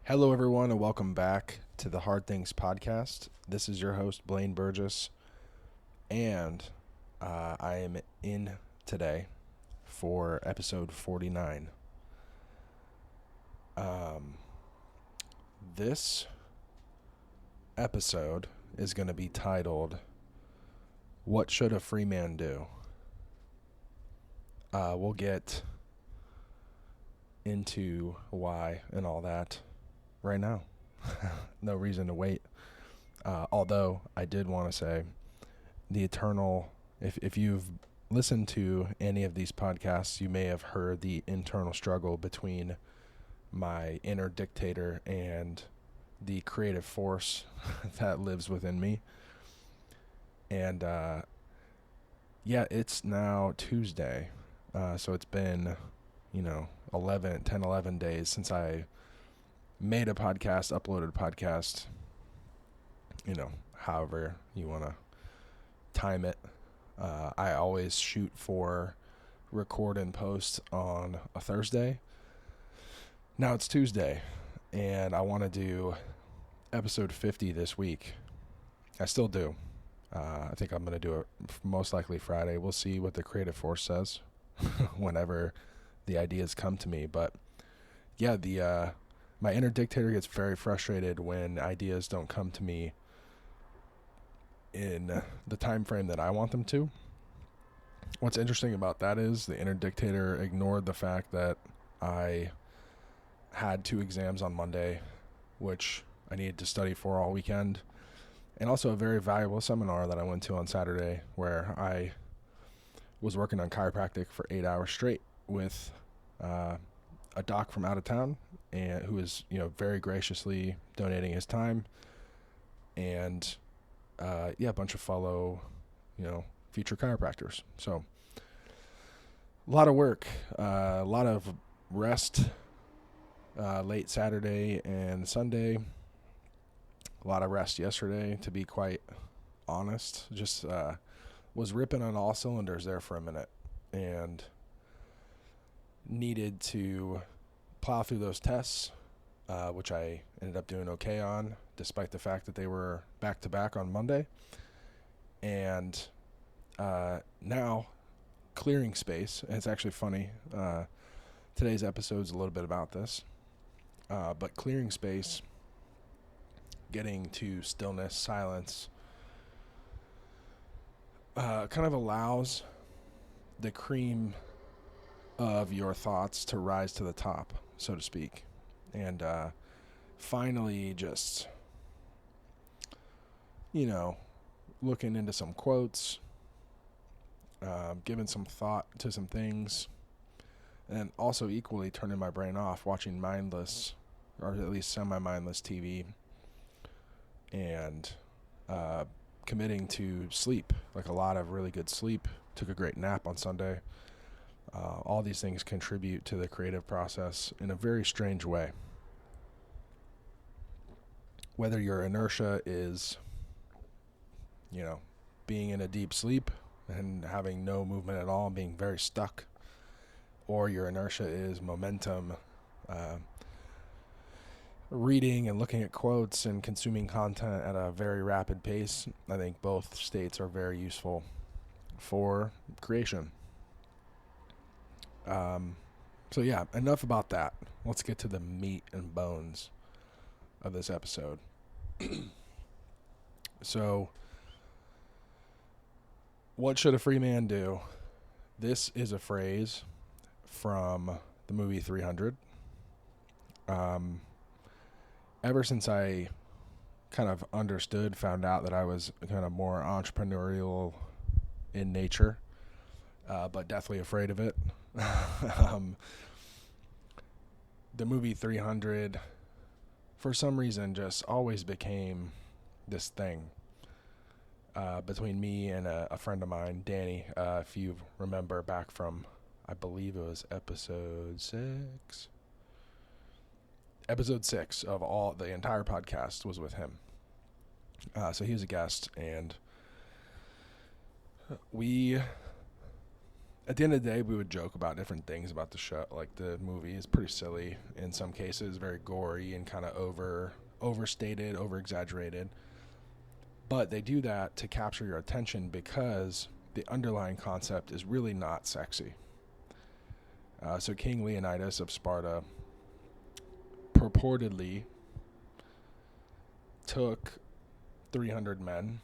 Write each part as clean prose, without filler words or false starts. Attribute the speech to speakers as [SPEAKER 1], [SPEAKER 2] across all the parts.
[SPEAKER 1] Hello, everyone, and welcome back to the Hard Things Podcast. This is your host, Blaine Burgess, and I am in today for episode 49. Um, this episode is going to be titled, What Should a Free Man Do? We'll get into why and all that right now. No reason to wait. Although I did want to say the eternal, if you've listened to any of these podcasts, you may have heard the internal struggle between my inner dictator and the creative force that lives within me. And yeah, it's now Tuesday. So it's been, 11 days since I made a podcast, uploaded a podcast, however you want to time it. I always shoot for record and post on a Thursday. Now it's Tuesday, and I want to do episode 50 this week. I still do. I think I'm going to do it most likely Friday. We'll see what the creative force says whenever the ideas come to me. But yeah, my inner dictator gets very frustrated when ideas don't come to me in the time frame that I want them to. What's interesting about that is the inner dictator ignored the fact that I had 2 exams on Monday, which I needed to study for all weekend, and also a very valuable seminar that I went to on Saturday where I was working on chiropractic for 8 hours straight with a doc from out of town, and who is very graciously donating his time, and a bunch of fellow future chiropractors. So a lot of work, a lot of rest late Saturday and Sunday, a lot of rest yesterday, to be quite honest. Just was ripping on all cylinders there for a minute and needed to plow through those tests, which I ended up doing okay on, despite the fact that they were back-to-back on Monday. And now clearing space, and it's actually funny, today's episode's a little bit about this, but clearing space, getting to stillness, silence, kind of allows the cream of your thoughts to rise to the top, so to speak. And finally just, looking into some quotes, giving some thought to some things, and also equally turning my brain off, watching mindless, or at least semi-mindless TV, and committing to sleep, like a lot of really good sleep. Took a great nap on Sunday. All these things contribute to the creative process in a very strange way. Whether your inertia is, being in a deep sleep and having no movement at all, being very stuck, or your inertia is momentum, reading and looking at quotes and consuming content at a very rapid pace, I think both states are very useful for creation. So yeah, enough about that. Let's get to the meat and bones of this episode. So, what should a free man do? This is a phrase from the movie 300. Ever since I kind of found out that I was kind of more entrepreneurial in nature, but deathly afraid of it. The movie 300, for some reason, just always became this thing between me and a friend of mine, Danny. If you remember back from, I believe it was episode 6. Episode 6 of the entire podcast was with him. So he was a guest, and we at the end of the day, we would joke about different things about the show. Like the movie is pretty silly in some cases, very gory and kind of overstated, over exaggerated. But they do that to capture your attention because the underlying concept is really not sexy. So King Leonidas of Sparta purportedly took 300 men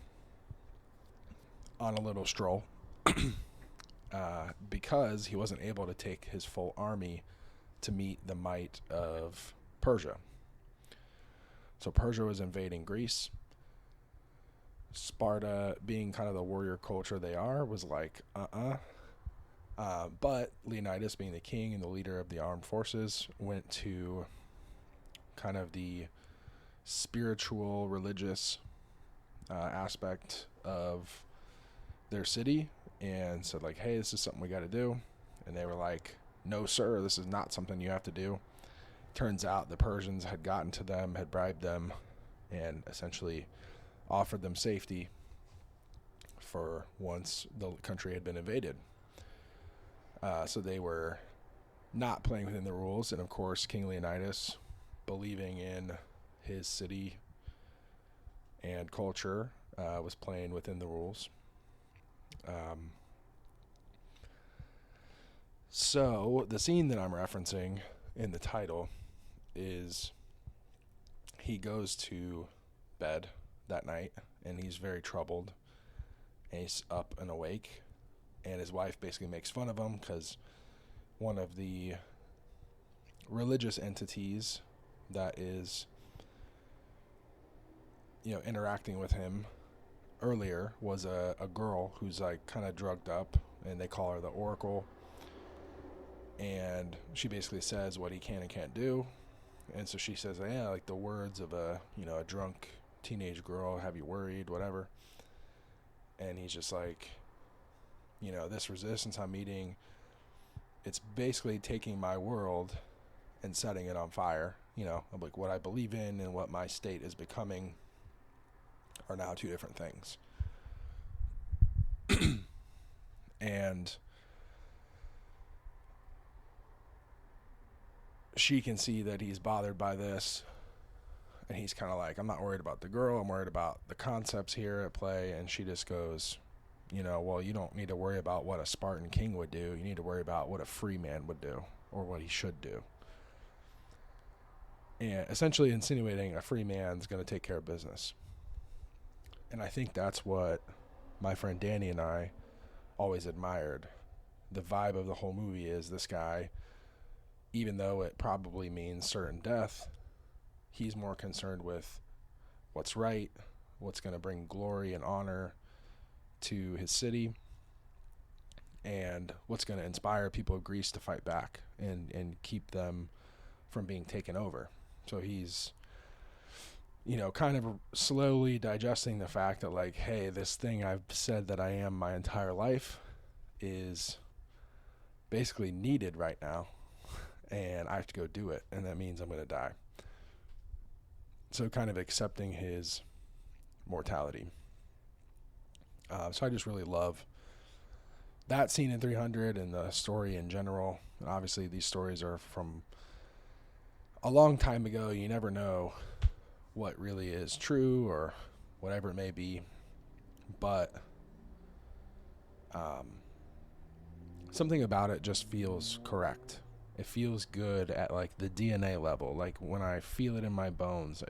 [SPEAKER 1] on a little stroll because he wasn't able to take his full army to meet the might of Persia. So Persia was invading Greece. Sparta, being kind of the warrior culture they are, was like, but Leonidas, being the king and the leader of the armed forces, went to kind of the spiritual, religious aspect of their city and said, like, hey, this is something we got to do. And they were like, no, sir, this is not something you have to do. Turns out the Persians had gotten to them, had bribed them, and essentially offered them safety for once the country had been invaded. So they were not playing within the rules. And of course, King Leonidas, believing in his city and culture, was playing within the rules. So the scene that I'm referencing in the title is he goes to bed that night and he's very troubled and he's up and awake, and his wife basically makes fun of him because one of the religious entities that is, interacting with him earlier was a girl who's like kind of drugged up, and they call her the Oracle. And she basically says what he can and can't do. And so she says, yeah, like the words of a drunk teenage girl have you worried, whatever. And he's just like, this resistance I'm meeting, it's basically taking my world and setting it on fire. Like what I believe in and what my state is becoming are now two different things. And she can see that he's bothered by this, and he's kind of like, I'm not worried about the girl, I'm worried about the concepts here at play. And she just goes, well, you don't need to worry about what a Spartan king would do, you need to worry about what a free man would do, or what he should do. And essentially insinuating a free man's going to take care of business. And I think that's what my friend Danny and I always admired. The vibe of the whole movie is this guy, even though it probably means certain death, he's more concerned with what's right, what's going to bring glory and honor to his city, and what's going to inspire people of Greece to fight back and keep them from being taken over. So he's, kind of slowly digesting the fact that, like, hey, this thing I've said that I am my entire life is basically needed right now. And I have to go do it, and that means I'm going to die. So kind of accepting his mortality. So I just really love that scene in 300 and the story in general. And obviously these stories are from a long time ago. You never know what really is true or whatever it may be. But something about it just feels correct. It feels good at like the DNA level. Like when I feel it in my bones,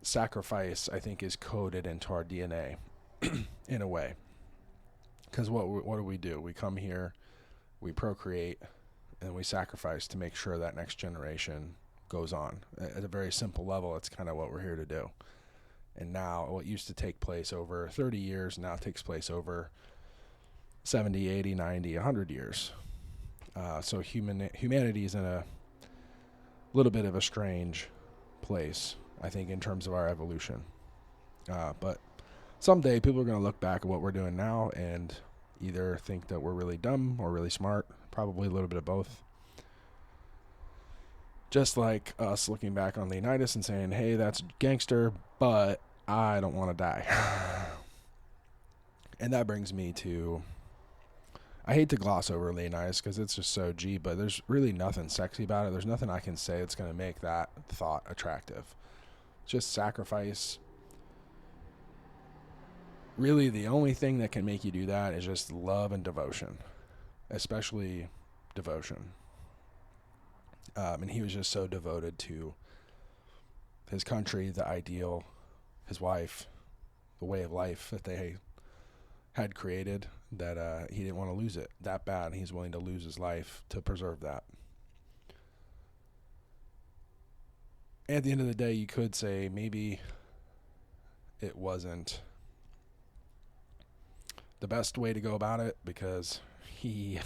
[SPEAKER 1] sacrifice, I think, is coded into our DNA in a way. Because what do? We come here, we procreate, and we sacrifice to make sure that next generation goes on. At a very simple level, it's kind of what we're here to do. And now what used to take place over 30 years now takes place over 70, 80, 90, 100 years. So humanity is in a little bit of a strange place, I think, in terms of our evolution. But someday people are going to look back at what we're doing now and either think that we're really dumb or really smart, probably a little bit of both. Just like us looking back on Leonidas and saying, hey, that's gangster, but I don't want to die. And that brings me to, I hate to gloss over Leonidas because it's just so G, but there's really nothing sexy about it. There's nothing I can say that's going to make that thought attractive. Just sacrifice. Really, the only thing that can make you do that is just love and devotion, especially devotion. And he was just so devoted to his country, the ideal, his wife, the way of life that they had created, that he didn't want to lose it that bad. He's willing to lose his life to preserve that. At the end of the day, you could say maybe it wasn't the best way to go about it, because he,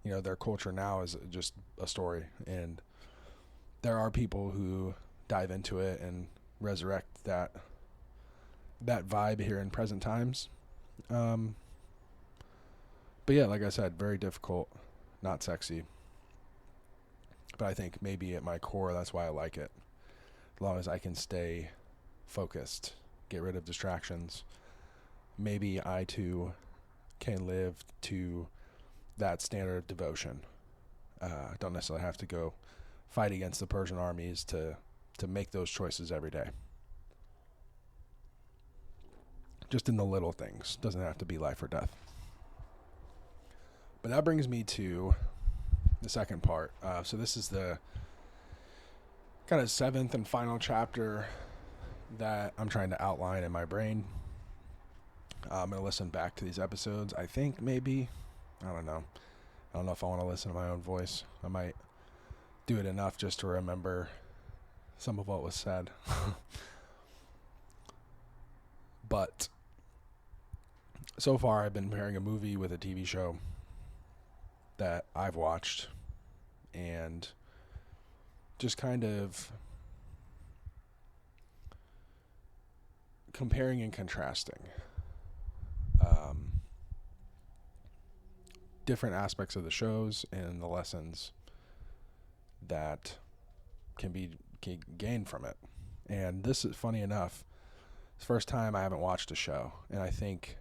[SPEAKER 1] their culture now is just a story, and there are people who dive into it and resurrect that vibe here in present times. But yeah, like I said, very difficult, not sexy. But I think maybe at my core, that's why I like it. As long as I can stay focused, get rid of distractions, maybe I too can live to that standard of devotion. Don't necessarily have to go fight against the Persian armies to make those choices every day. Just in the little things. Doesn't have to be life or death. But that brings me to the second part. So this is the kind of seventh and final chapter that I'm trying to outline in my brain. I'm going to listen back to these episodes. I think maybe, I don't know if I want to listen to my own voice. I might do it enough just to remember some of what was said. But so far I've been pairing a movie with a TV show that I've watched, and just kind of comparing and contrasting different aspects of the shows and the lessons that can be gained from it. And this is, funny enough, it's the first time I haven't watched a show, and I think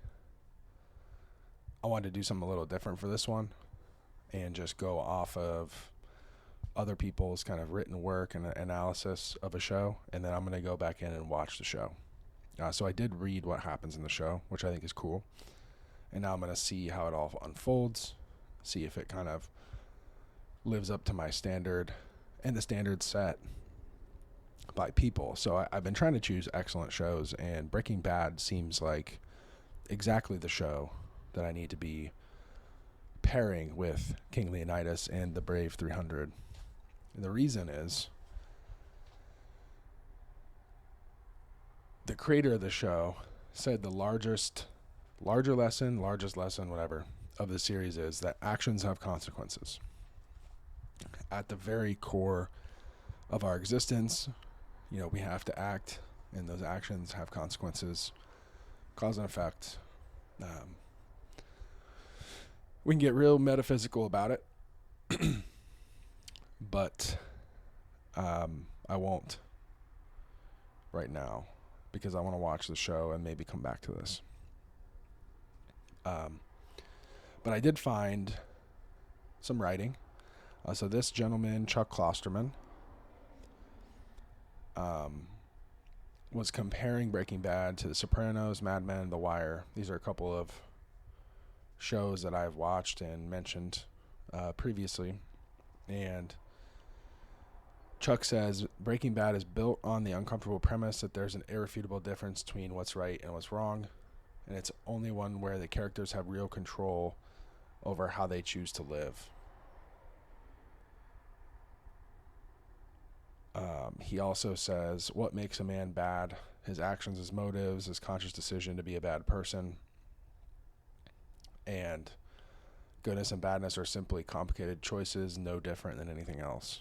[SPEAKER 1] I wanted to do something a little different for this one and just go off of other people's kind of written work and analysis of a show, and then I'm going to go back in and watch the show. So I did read what happens in the show, which I think is cool. And now I'm going to see how it all unfolds, see if it kind of lives up to my standard and the standards set by people. So I've been trying to choose excellent shows, and Breaking Bad seems like exactly the show that I need to be pairing with King Leonidas and the Brave 300. And the reason is the creator of the show said the largest lesson, whatever, of the series is that actions have consequences. At the very core of our existence, we have to act, and those actions have consequences, cause and effect. We can get real metaphysical about it, but I won't right now, because I want to watch the show and maybe come back to this. But I did find some writing. So this gentleman, Chuck Klosterman, was comparing Breaking Bad to The Sopranos, Mad Men, The Wire. These are a couple of shows that I've watched and mentioned previously. And Chuck says Breaking Bad is built on the uncomfortable premise that there's an irrefutable difference between what's right and what's wrong, and it's only one where the characters have real control over how they choose to live. He also says, what makes a man bad? His actions, his motives, his conscious decision to be a bad person. And goodness and badness are simply complicated choices, no different than anything else.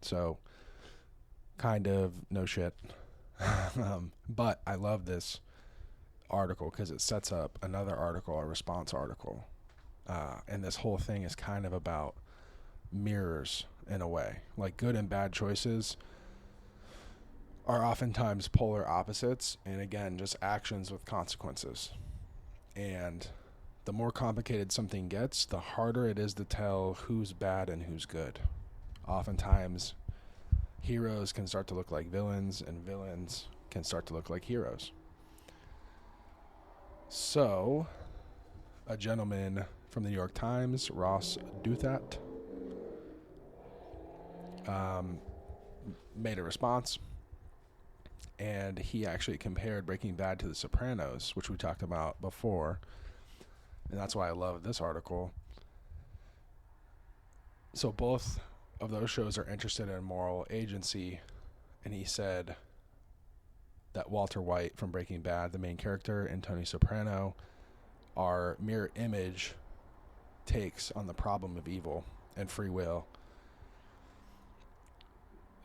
[SPEAKER 1] So, kind of no shit. But I love this article because it sets up another article, a response article. And this whole thing is kind of about mirrors in a way. Like, good and bad choices are oftentimes polar opposites, and again, just actions with consequences. And the more complicated something gets, the harder it is to tell who's bad and who's good. Oftentimes, heroes can start to look like villains, and villains can start to look like heroes. So, a gentleman from the New York Times, Ross Douthat, made a response, and he actually compared Breaking Bad to The Sopranos, which we talked about before, and that's why I love this article. So both of those shows are interested in moral agency, and he said that Walter White from Breaking Bad, the main character, and Tony Soprano are mirror image takes on the problem of evil and free will.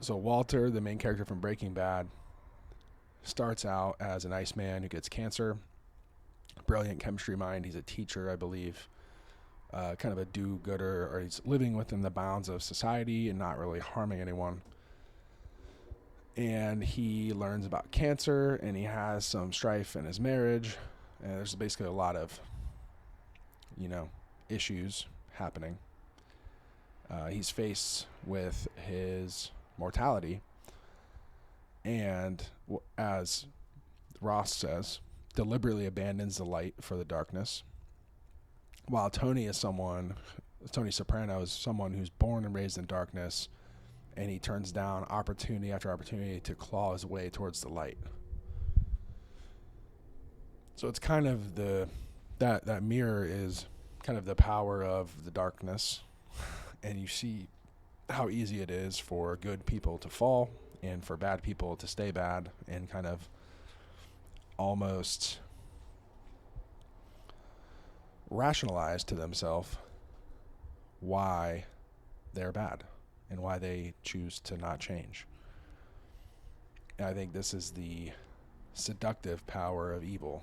[SPEAKER 1] So Walter, the main character from Breaking Bad, starts out as a nice man who gets cancer, brilliant chemistry mind. He's a teacher, I believe, kind of a do-gooder, or he's living within the bounds of society and not really harming anyone. And he learns about cancer, and he has some strife in his marriage, and there's basically a lot of, issues happening. He's faced with his mortality, and as Ross says, deliberately abandons the light for the darkness, while Tony Soprano is someone who's born and raised in darkness, and he turns down opportunity after opportunity to claw his way towards the light. So it's kind of that mirror is kind of the power of the darkness, and you see how easy it is for good people to fall and for bad people to stay bad and kind of almost rationalize to themselves why they're bad and why they choose to not change. And I think this is the seductive power of evil.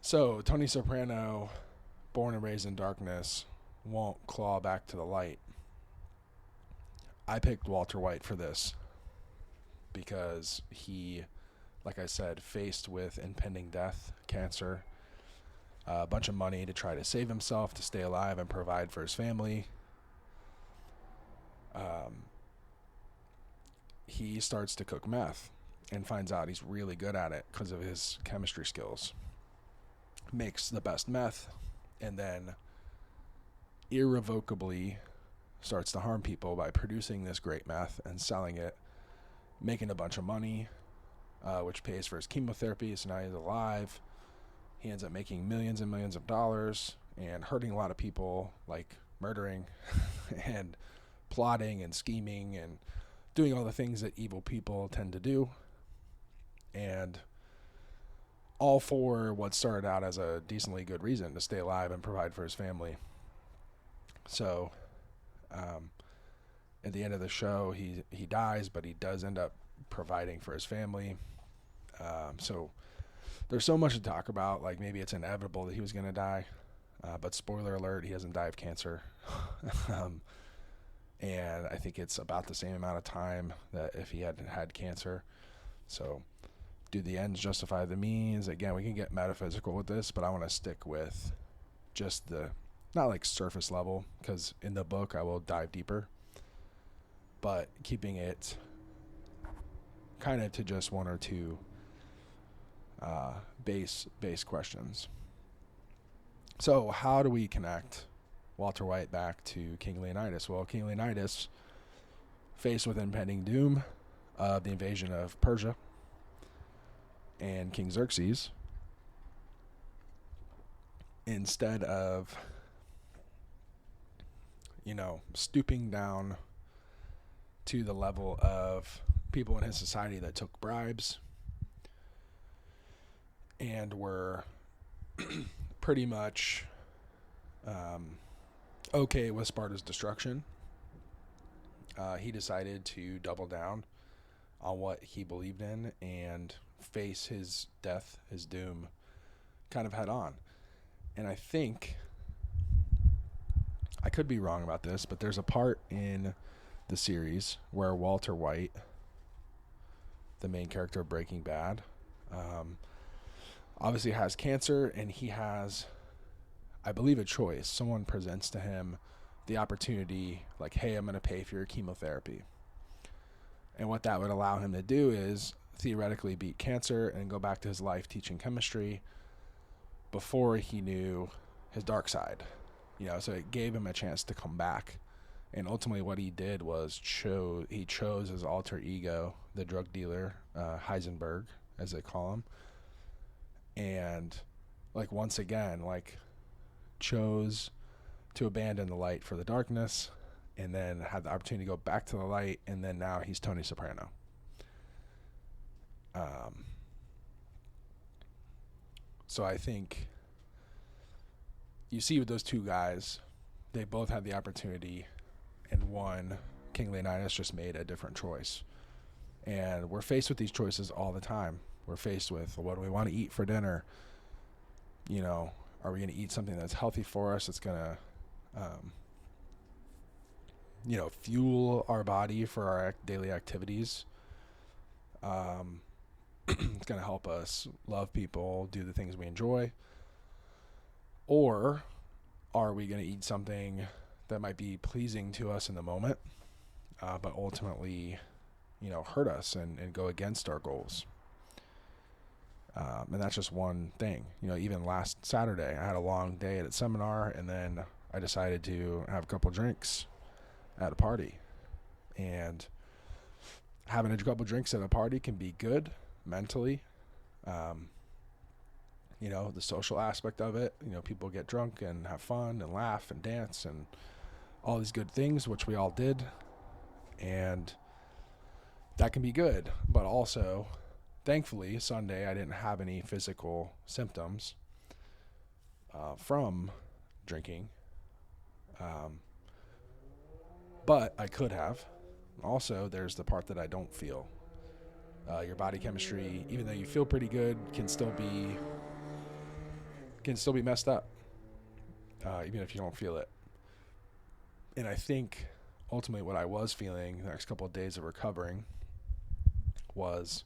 [SPEAKER 1] So, Tony Soprano, born and raised in darkness, won't claw back to the light. I picked Walter White for this because he, like I said, faced with impending death, cancer, a bunch of money to try to save himself, to stay alive and provide for his family. He starts to cook meth and finds out he's really good at it because of his chemistry skills. Makes the best meth, and then irrevocably starts to harm people by producing this great meth and selling it, making a bunch of money, which pays for his chemotherapy. So now he's alive. He ends up making millions and millions of dollars and hurting a lot of people, like murdering and plotting and scheming and doing all the things that evil people tend to do. And all for what started out as a decently good reason to stay alive and provide for his family. So, at the end of the show, he dies, but he does end up providing for his family. So there's so much to talk about. Like, maybe it's inevitable that he was going to die, but spoiler alert, he doesn't die of cancer. And I think it's about the same amount of time that if he hadn't had cancer. So, do the ends justify the means? Again, we can get metaphysical with this, but I want to stick with just not like surface level, because in the book I will dive deeper, but keeping it kind of to just one or two base questions. So how do we connect Walter White back to King Leonidas? Well, King Leonidas, faced with impending doom of the invasion of Persia and King Xerxes, instead of stooping down to the level of people in his society that took bribes and were pretty much okay with Sparta's destruction, he decided to double down on what he believed in and face his death, his doom, kind of head on. And I think, I could be wrong about this, but there's a part in the series where Walter White, the main character of Breaking Bad, obviously has cancer, and he has, I believe, a choice. Someone presents to him the opportunity, like, hey, I'm going to pay for your chemotherapy. And what that would allow him to do is theoretically beat cancer and go back to his life teaching chemistry before he knew his dark side. So it gave him a chance to come back. And ultimately what he did was he chose his alter ego, the drug dealer, Heisenberg, as they call him. And once again, chose to abandon the light for the darkness, and then had the opportunity to go back to the light, and then now he's Tony Soprano. So I think you see with those two guys, they both had the opportunity, and one, King Leonidas, just made a different choice. And we're faced with these choices all the time. We're faced with, what do we want to eat for dinner? Are we going to eat something that's healthy for us? It's going to, fuel our body for our daily activities. It's going to help us love people, do the things we enjoy. Or are we going to eat something that might be pleasing to us in the moment, but ultimately, hurt us and go against our goals? And that's just one thing. Even last Saturday, I had a long day at a seminar, and then I decided to have a couple drinks at a party. And having a couple drinks at a party can be good mentally. The social aspect of it, people get drunk and have fun and laugh and dance and all these good things, which we all did. And that can be good. But also, thankfully, Sunday, I didn't have any physical symptoms from drinking. But I could have. Also, there's the part that I don't feel. Your body chemistry, even though you feel pretty good, can still be messed up, even if you don't feel it. And I think ultimately what I was feeling the next couple of days of recovering was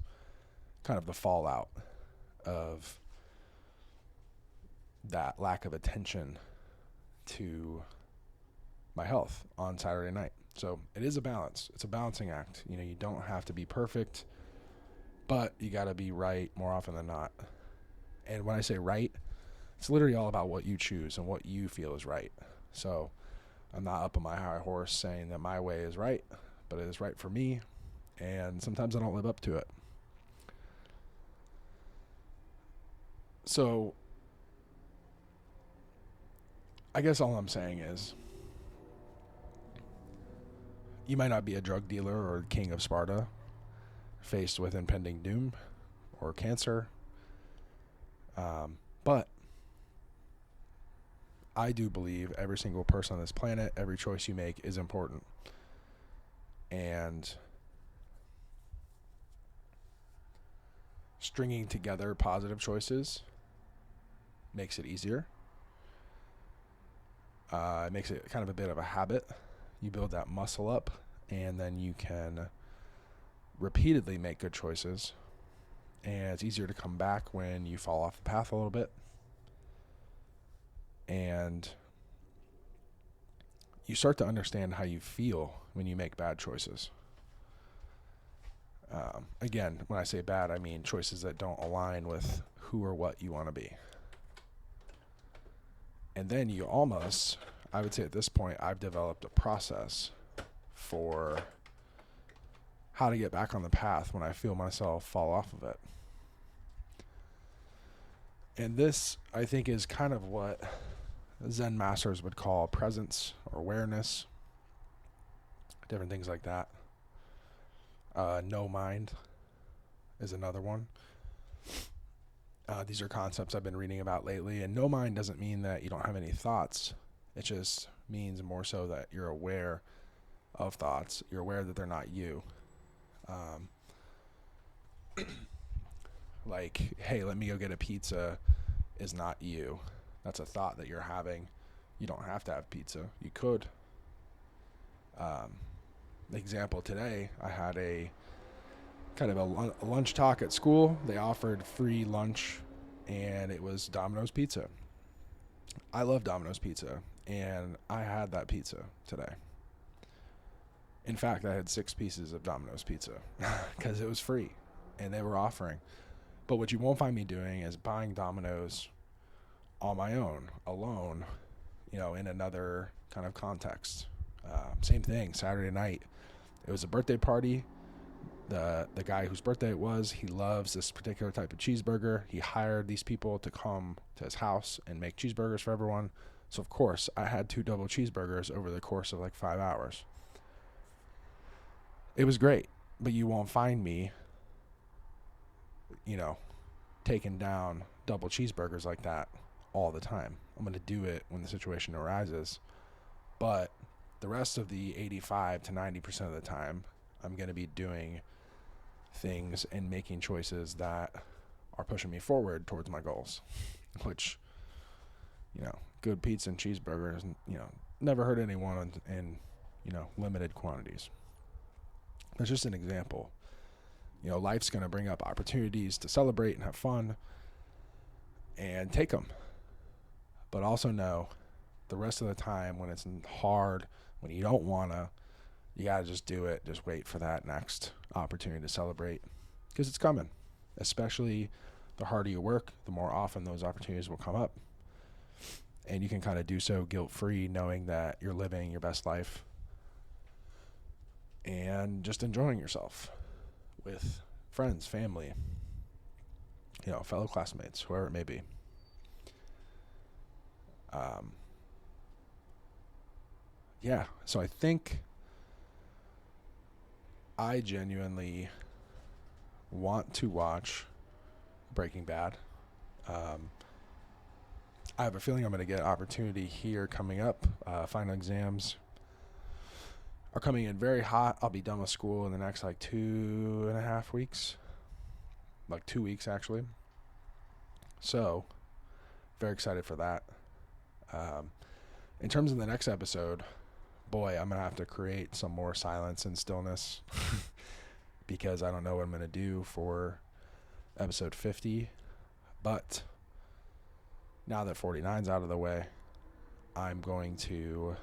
[SPEAKER 1] kind of the fallout of that lack of attention to my health on Saturday night. So it is a balance. It's a balancing act. You don't have to be perfect, but you got to be right more often than not. And when I say right, it's literally all about what you choose and what you feel is right. So I'm not up on my high horse saying that my way is right, but it is right for me. And sometimes I don't live up to it. So I guess all I'm saying is, you might not be a drug dealer or king of Sparta faced with impending doom or cancer. But I do believe every single person on this planet, every choice you make is important. And stringing together positive choices makes it easier. It makes it kind of a bit of a habit. You build that muscle up, and then you can repeatedly make good choices. And it's easier to come back when you fall off the path a little bit. And you start to understand how you feel when you make bad choices. Again, when I say bad, I mean choices that don't align with who or what you want to be. And then you almost, I would say at this point, I've developed a process for how to get back on the path when I feel myself fall off of it. And this, I think, is kind of what Zen masters would call presence or awareness, different things like that. No mind is another one. These are concepts I've been reading about lately, and no mind doesn't mean that you don't have any thoughts. It just means more so that you're aware of thoughts. You're aware that they're not you. Like, hey, let me go get a pizza is not you. That's a thought that you're having. You don't have to have pizza. You could. Example today, I had a kind of a lunch talk at school. They offered free lunch and it was Domino's Pizza. I love Domino's Pizza, and I had that pizza today. In fact, I had 6 pieces of Domino's Pizza because it was free and they were offering. But what you won't find me doing is buying Domino's on my own, alone, in another kind of context. Same thing, Saturday night. It was a birthday party. The guy whose birthday it was, he loves this particular type of cheeseburger. He hired these people to come to his house and make cheeseburgers for everyone. So, of course, I had 2 double cheeseburgers over the course of like 5 hours. It was great, but you won't find me, taking down double cheeseburgers like that all the time. I'm going to do it when the situation arises. But the rest of the 85 to 90% of the time, I'm going to be doing things and making choices that are pushing me forward towards my goals, which, good pizza and cheeseburgers, never hurt anyone in limited quantities. That's just an example. Life's going to bring up opportunities to celebrate and have fun and take them. But also know the rest of the time when it's hard, when you don't want to, you got to just do it. Just wait for that next opportunity to celebrate because it's coming. Especially the harder you work, the more often those opportunities will come up. And you can kind of do so guilt-free, knowing that you're living your best life and just enjoying yourself with friends, family, fellow classmates, whoever it may be. So I think I genuinely want to watch Breaking Bad. I have a feeling I'm going to get an opportunity here coming up. Final exams are coming in very hot. I'll be done with school in the next 2.5 weeks. 2 weeks, actually. So, very excited for that. In terms of the next episode, boy, I'm going to have to create some more silence and stillness because I don't know what I'm going to do for episode 50. But now that 49's out of the way, I'm going to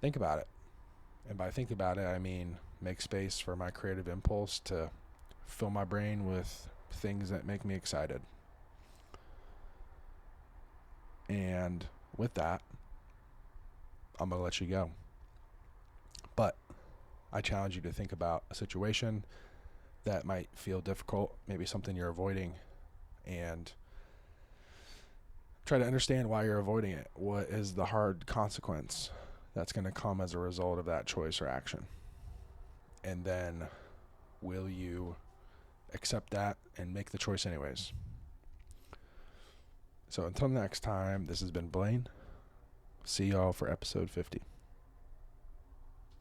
[SPEAKER 1] think about it. And by think about it, I mean make space for my creative impulse to fill my brain with things that make me excited. And with that, I'm going to let you go. But I challenge you to think about a situation that might feel difficult, maybe something you're avoiding, and try to understand why you're avoiding it. What is the hard consequence that's going to come as a result of that choice or action? And then will you accept that and make the choice anyways? So until next time, this has been Blaine. See y'all for episode 50.